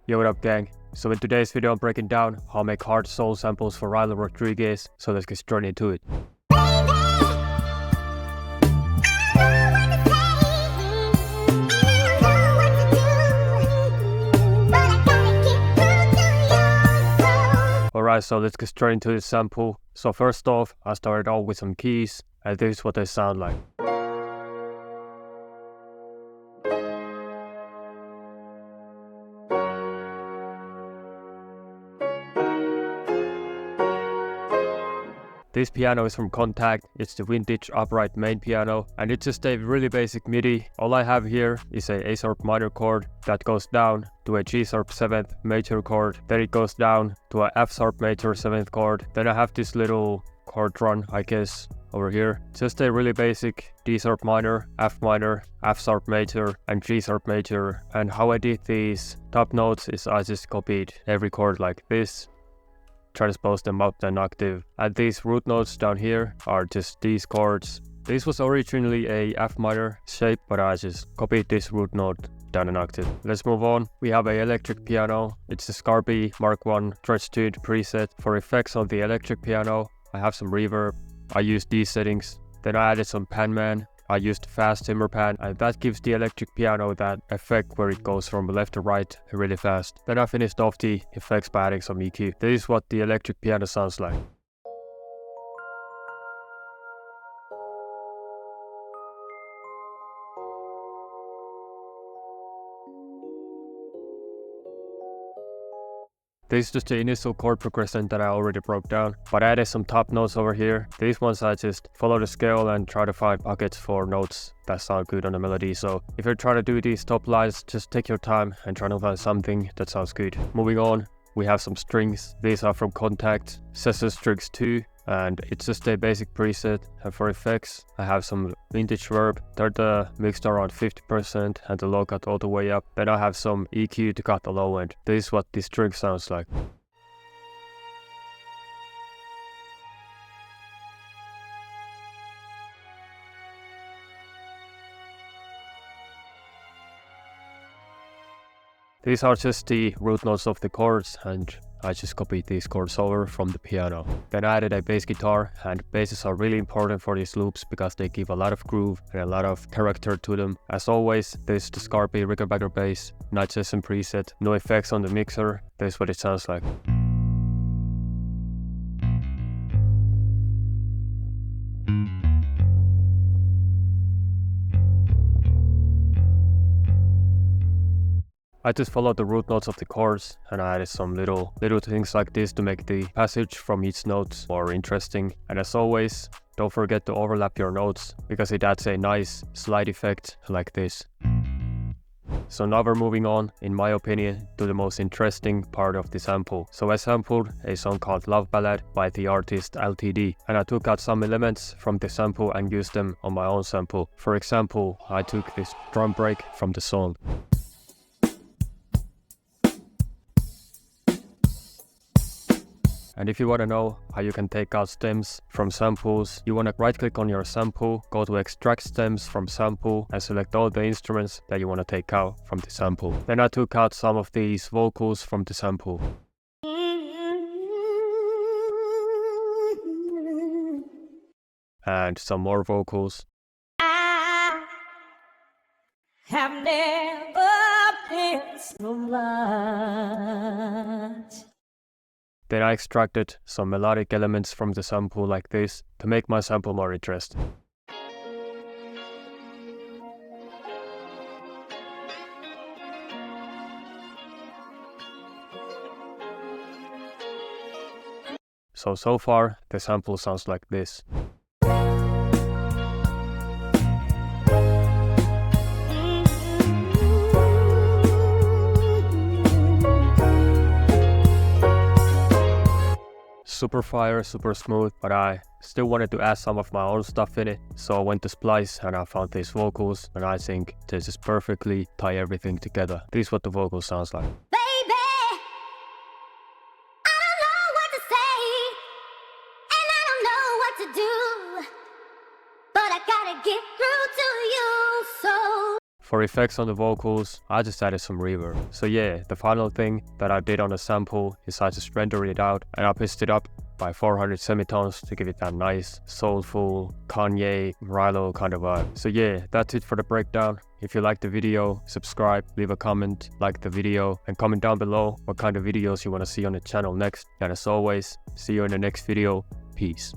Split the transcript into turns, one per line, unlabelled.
Yo, what up gang? So in today's video I'm breaking down how I make hard soul samples for Rylo Rodriguez, so let's get straight into it. Alright, so let's get straight into the sample. So first off, I started out with some keys, and this is what they sound like. This piano is from Contact, it's the vintage upright main piano, and it's just a really basic MIDI. All I have here is a A-sharp minor chord that goes down to a G-sharp 7th major chord, then it goes down to a F-sharp major 7th chord, then I have this little chord run, I guess, over here. Just a really basic D-sharp minor, F-sharp major, and G-sharp major. And how I did these top notes is I just copied every chord like this, transpose them up an octave, and these root notes down here are just these chords. This was originally a F minor shape, but I just copied this root note down an octave. Let's move on. We have a electric piano. It's the Scarby Mark I stretch tuned preset. For effects on the electric piano, I have some reverb. I used these settings. Then I added some pan man. I used fast timber pan, and that gives the electric piano that effect where it goes from left to right really fast. Then I finished off the effects by adding some EQ. This is what the electric piano sounds like. This is just the initial chord progression that I already broke down, but I added some top notes over here. These ones I just follow the scale and try to find pockets for notes that sound good on the melody. So if you're trying to do these top lines, just take your time and try to find something that sounds good. Moving on, we have some strings. These are from Contact, Session Strings 2. And it's just a basic preset. And for effects, I have some vintage verb, turn the mix to around 50% and the low cut all the way up. Then I have some EQ to cut the low end. This is what the string sounds like. These are just the root notes of the chords, and I just copied these chords over from the piano. Then I added a bass guitar, and basses are really important for these loops because they give a lot of groove and a lot of character to them. As always, this is the Scarby Rickenbacker bass, not just some preset, no effects on the mixer. This is what it sounds like. I just followed the root notes of the chords, and I added some little things like this to make the passage from each note more interesting. And as always, don't forget to overlap your notes because it adds a nice slide effect like this. So now we're moving on, in my opinion, to the most interesting part of the sample. So I sampled a song called Love Ballad by the artist LTD, and I took out some elements from the sample and used them on my own sample. For example, I took this drum break from the song. And if you want to know how you can take out stems from samples, you want to right click on your sample, go to extract stems from sample and select all the instruments that you want to take out from the sample. Then I took out some of these vocals from the sample. And some more vocals. I have never been so much. Then I extracted some melodic elements from the sample like this to make my sample more interesting. So far, the sample sounds like this. Super fire, super smooth, but I still wanted to add some of my own stuff in it, so I went to Splice and I found these vocals, and I think they just perfectly tie everything together. This is what the vocal sounds like. Baby, I don't know what to say, and I don't know what to do, but I gotta get through to you, so For effects on the vocals, I just added some reverb. So yeah, the final thing that I did on the sample is I just rendered it out and I pitched it up by 400 semitones to give it that nice, soulful, Kanye, Rylo kind of vibe. So yeah, that's it for the breakdown. If you liked the video, subscribe, leave a comment, like the video, and comment down below what kind of videos you want to see on the channel next. And as always, see you in the next video. Peace.